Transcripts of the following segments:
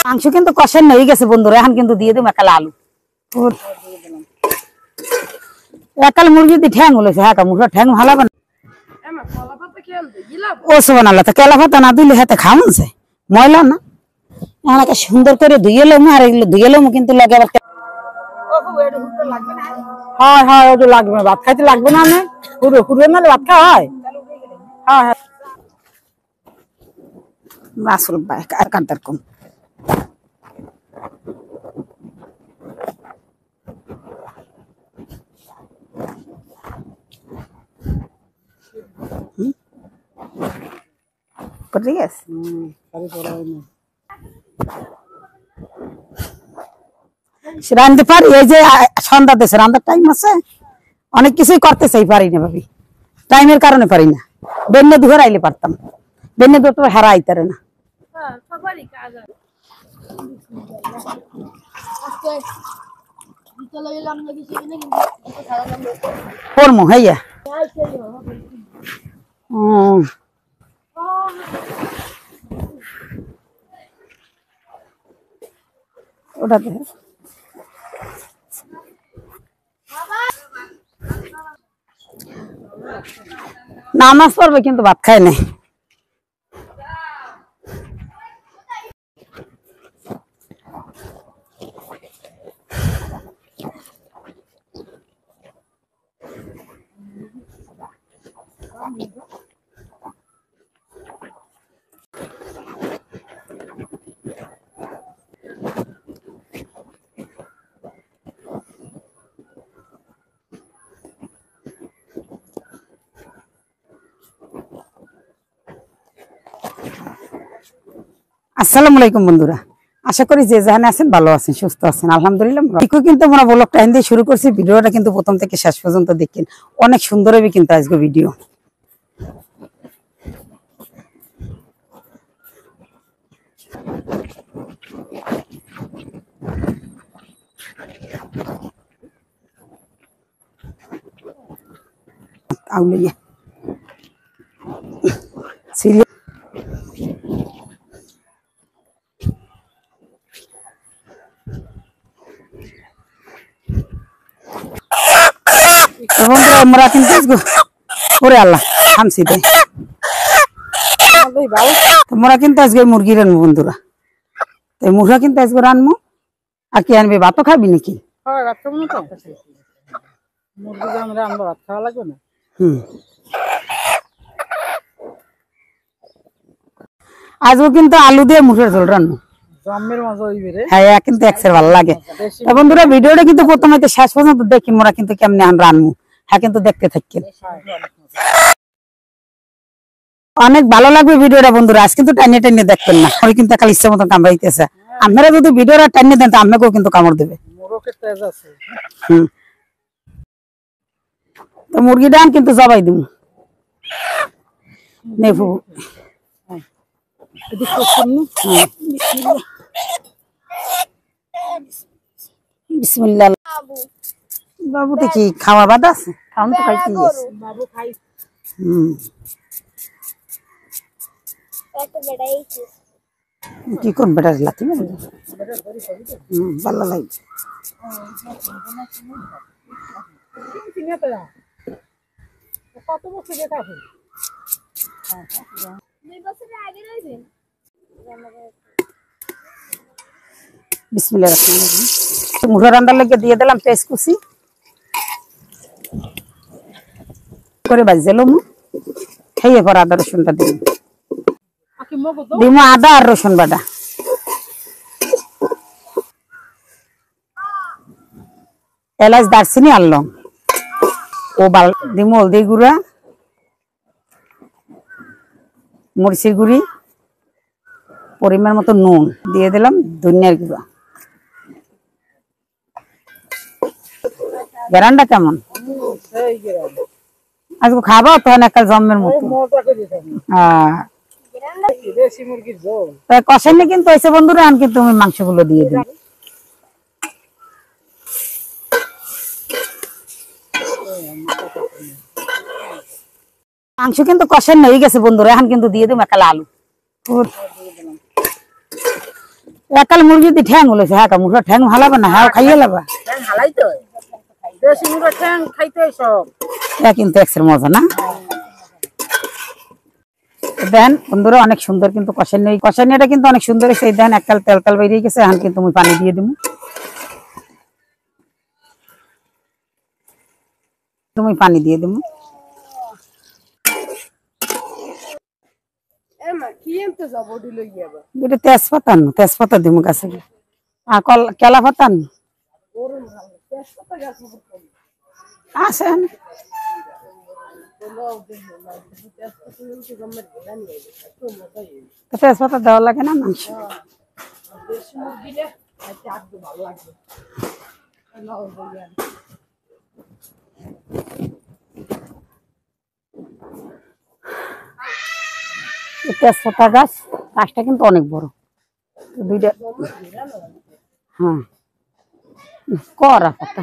মাংস কিন্তু কষানো হয়ে গেছে বন্ধুরা, এখন কিন্তু দিয়ে দেবো একালে আলু। একাল মুরগি দিয়ে ঠ্যাং হলেছে, হ্যাঁ মুরগির ঠ্যাং ভালো হবে না। ও সোবান আল্লাহ, কেলা ভাতা না দিলে হাতে খাওয়ান যায় ময়লা না। আমাকে সুন্দর করে ধুয়ে লমু, আর এগুলো ধুয়ে লমু কিন্তু লাগে আবার। হ্যাঁ হ্যাঁ ওটা লাগবে, ভাত খাইতে লাগবে না। আমি পুরো পুরো নাহলে ভাত খাওয়া হয়। হ্যাঁ হ্যাঁ আসল আর কান্তার কম। রাঁধতে পারি, এই যে সন্ধ্যা দেশে রান্নার টাইম আছে, অনেক কিছুই করতে চাই, পারি না ভাবি, টাইমের কারণে পারি না। বেন্নে দুঘর আইলে পারতাম, বেন্নে দুটো হারা আইতারে না। করমু হইয়া ওটাতে নামাজ পড়বে কিন্তু ভাত খায় নাই। আসসালামু আলাইকুম বন্ধুরা, আশা করি যে যেখানে আছেন ভালো আছেন, সুস্থ আছেন, আলহামদুলিল্লাহ। কিন্তু আমরা ব্লগটা এখান দিয়ে শুরু করছি, ভিডিওটা কিন্তু প্রথম থেকে শেষ পর্যন্ত দেখেন, অনেক সুন্দর হবে কিন্তু আজকে ভিডিও। আউলিয়া সিরিয়াল আমরা কিন্তু ওরে আল্লাহ থামছি তাই তোমরা কিন্তু আজকে মুরগি রানবো বন্ধুরা, তাই মুরগা কিন্তু আজকে রানবো। আর কি আনবে, ভাতও খাবি নাকি? আজও কিন্তু আলু দিয়ে মুরগের ঝোল রান্না, হ্যাঁ কিন্তু একসের ভালো লাগে। বন্ধুরা ভিডিওটা কিন্তু প্রথম হইতে শেষ পর্যন্ত দেখি মোরা কিন্তু কেমনে রান্নু, হ্যাঁ কিন্তু দেখতে থাকেন, অনেক ভালো লাগবে ভিডিওটা বন্ধুরা। আজ কিন্তু টাইনে টাইনে দেখবেন না, ওই কিন্তু খালি ইচ্ছা মতন কামড়াইতেছে। আপনারা যদি ভিডিওটা টাইনে দেন তো আপনাকেও কিন্তু কামড় দেবে। তো মুরগিটা কিন্তু জবাই দিব নেফু। বিসমিল্লাহ। বাবুটা কি খাওয়া বাদ আছে? খাওয়ান তো খাইতে কি কোন বেটা লাথি মারবে? ভালো লাগে বিসমিল্লাহ রাহমানির রহিম। মুরগা রান্নার লেগে দিয়ে দিলাম পেঁয়াজ কুচি করে ভাজে লম, খেয়ে পর আদা রসুনটা দিলাম, দিব আদা আর রসুন বাটা, এলাচ দারচিনি আর লং ও বাল দিব, হলদি গুঁড়া, মরিচের গুঁড়ি, পরিমাণ মতো নুন দিয়ে দিলাম, ধনিয়ার গুঁড়া। গ্যারান্ডা কেমন আজকে খাবো তখন একটা জন্মের মতো কষাইলে কিন্তু হয়েছে বন্ধুরা। আমি কিন্তু তুমি মাংসগুলো দিয়ে দিই, মাংস কিন্তু কষানো হয়ে গেছে বন্ধুরা, এখন কিন্তু দিয়ে দেবো একালে আলু। একাল মুরগি দি ঠ্যাং হলেছে হ্যাঁ মুরগা ঠ্যাং হালাবা না হ্যাঁ খাইয়ে লাবা ঠ্যাং হালাই তো দেশি মুরগা ঠ্যাং খাইতে সব কিন্তু এক্সের মজা না দেন বন্ধুরা অনেক সুন্দর কিন্তু কষানিটা কিন্তু অনেক সুন্দর সেই দেন এককাল তেল তেল বেরিয়ে গেছে এখন কিন্তু আমি পানি দিয়ে দিব তুমি পানি দিয়ে দিব তেজপাতা দিব গাছে কেলা পাতা আছে তেজপাতা দেওয়া লাগে না মাংস তেজপাতা গাছটা কিন্তু অনেক বড় দুইটা হ্যাঁ করা পাতা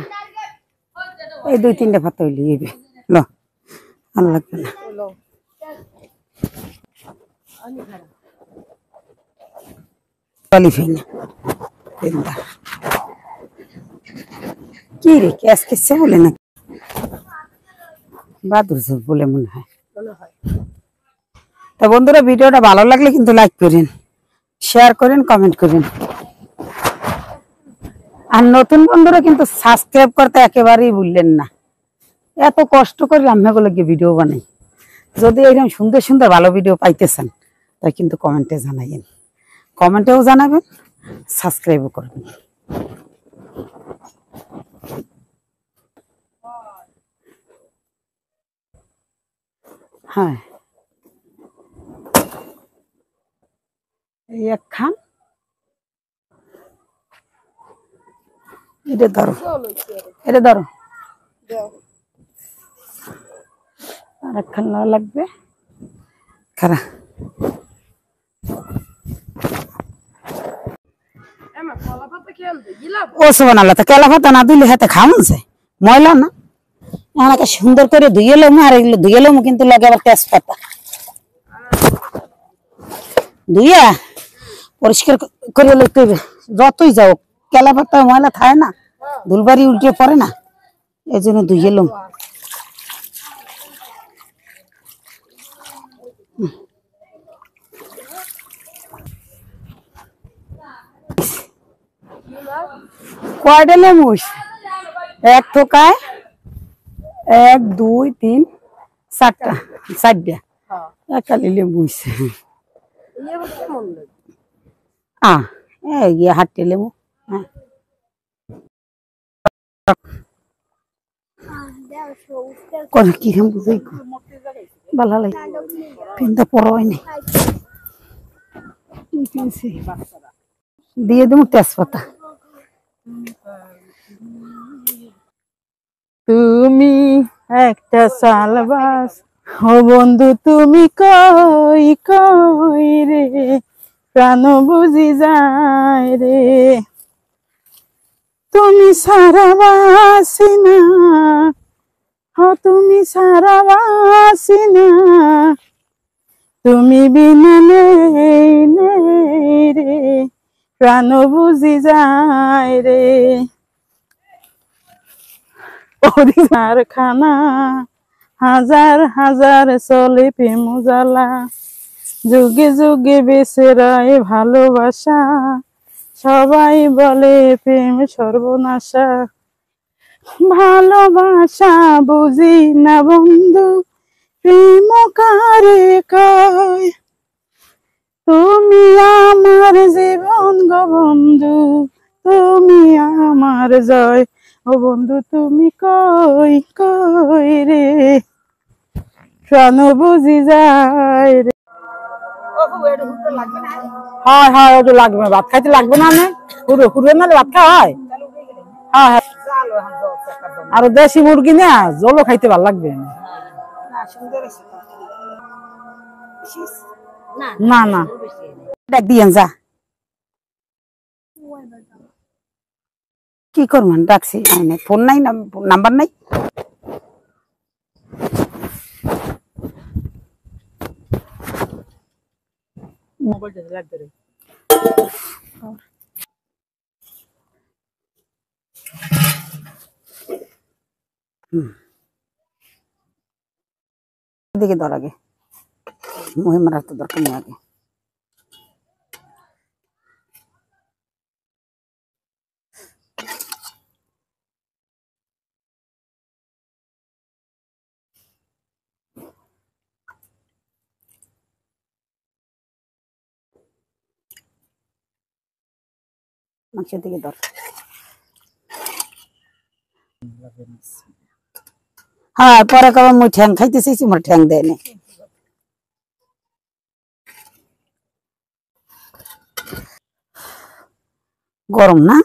এই 2-3টা পাতা হইলে লো ভালো লাগবে না কি রে ক্যাশ কিসে বলে না বাদুর বলে মনে হয় তা বন্ধুরা ভিডিওটা ভালো লাগলে কিন্তু লাইক করেন শেয়ার করেন কমেন্ট করেন আর নতুন বন্ধুরা কিন্তু সাবস্ক্রাইব করতে একেবারেই ভুললেন না এত কষ্ট করে রান্নাগুলোকে ভিডিও বানাই যদি এরকম সুন্দর সুন্দর ভালো ভিডিও পাইতেছেন তাই কিন্তু কমেন্টে জানাবেন কমেন্টেও জানাবেন সাবস্ক্রাইবও করবেন হ্যাঁ এই একখান এটা ধরো আর একখান লাগবে খারা ওসব বানালো তো কেলা পাতা না দিলে হাতে খাওয়ান যায় ময়লা না আমাকে সুন্দর করে ধুয়ে এলাম আর এগুলো ধুয়ে এলাম কিন্তু লাগে আবার তেজপাতা ধুইয়া পরিষ্কার করে লইতে হবে যতই যাও কেলা পাতা ময়লা থাকে না ধুলবাড়ি উল্টে পড়ে না এই জন্য ধুয়ে এলাম কয়টা লেমুস এক ঠোকায় 1 2 3 4টা একালি লেমুস হাঁটতে লেমু কি বুঝে ভালো লাগে পিনটা পড়াইনি দিয়ে দেবো তেজপাতা তুমি একটা সালবাস ও বন্ধু তুমি কই কই রে প্রাণ বুঝি যায় রে তুমি সারা বাসি না তুমি সারা বাসি না তুমি বিনা নেই নেই রে প্রাণ বুঝি যায় রে ওরিনার খানা হাজার হাজার চলে প্রেম জ্বালা যুগে যুগে বেঁচে রয় ভালোবাসা সবাই বলে প্রেম সর্বনাশা ভালোবাসা বুঝি না বন্ধু প্রেম কারে কয় তুমি আমার জীবন গো বন্ধু তুমি আমার জয় ও বন্ধু তুমি কই কই রে প্রাণ বুঝি যায় রে হ্যাঁ হ্যাঁ ওটা লাগবে ভাত খাইতে লাগবে না পুরো পুরো না ভাত খাওয়া হয় হ্যাঁ হ্যাঁ আর দেশি মুরগি না জলও খাইতে ভালো লাগবে না না দেখ দিয়েন যা কি করবেন ডাকছি ফোন নাই নাম্বার নাই মোবাইলটা লাগবে এদিকে ধর আগে, মহিমার তো দরকার নেই আগে। মাংসের দিকে ধর। হ্যাঁ পরে কবার মুই ঠ্যাং খাইতে চাইছি, মোর ঠ্যাং দেয় না। গরম না?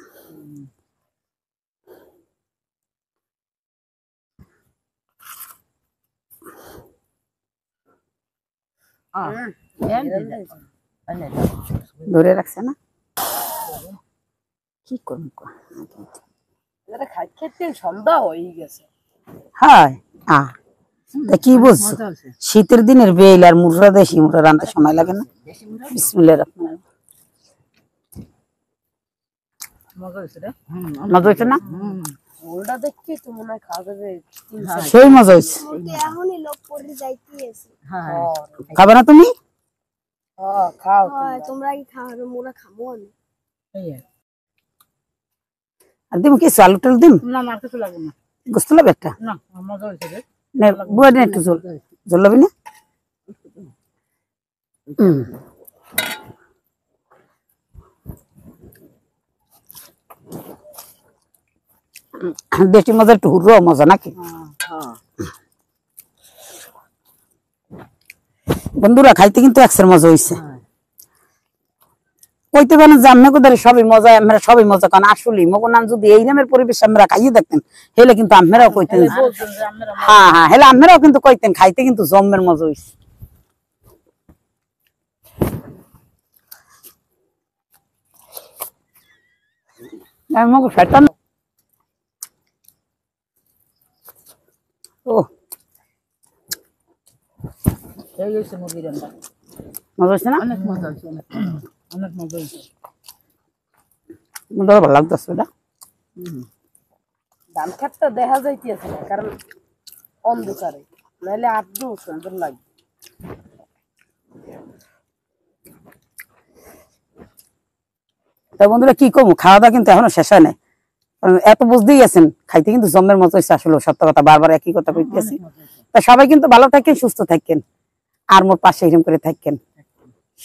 ধরে রাখছে না, কি করবো? সন্ধ্যা হয়ে গেছে। হ্যাঁ কি বুঝছো, শীতের দিনের বেল আর মুররা, দেশি মুররা রান্নার সময় লাগে না? বিসমিল্লাহির রহমানির রহিম। মজা হয়েছে না? সেই মজা হয়েছে। খাবে না তুমি? আর দিম কিছু আলু টালু দিম? গোস্ত লাগবে একটা, একটু জল জল লাগবে না? বেশি মজা একটু হুরো মজা নাকি? বন্ধুরা খাইতে কিন্তু একসের মজা হয়েছে। কইতে পারেন যে আমি কোথায় সবই মজা, আমরা সবই মজা, কারণ আসলে মগো নাম যদি এই নামের পরিবেশ আমরা খাইয়ে দেখতেন, হেলে কিন্তু আপনারাও কইতেন। হ্যাঁ হ্যাঁ, হেলে আপনারাও কিন্তু কইতেন খাইতে কিন্তু জম্মের মজা হয়েছে। মগো শয়তান ও মজা হয়েছে না? অনেক মজা হয়েছে, অনেক মজা হয়েছে। ভালো লাগতেছে এটা। ধান খেতটা দেখা যাইতেছে না, কারণ অন্ধকারে, নাহলে আদৌ সুন্দর লাগবে। তা বন্ধুরা কি করবো, খাওয়া দাওয়া কিন্তু এখনো শেষ হয় নাই। এত বুঝতেই আছেন খাইতে কিন্তু জম্মের মতো হয়েছে। আসলে সত্য কথা, বারবার একই কথা কইতেছি। তা সবাই কিন্তু ভালো থাকেন, সুস্থ থাকেন, আর মোর পাশে এরকম করে থাকেন।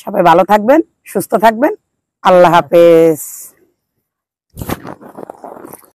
সবাই ভালো থাকবেন, সুস্থ থাকবেন। আল্লাহ হাফেজ।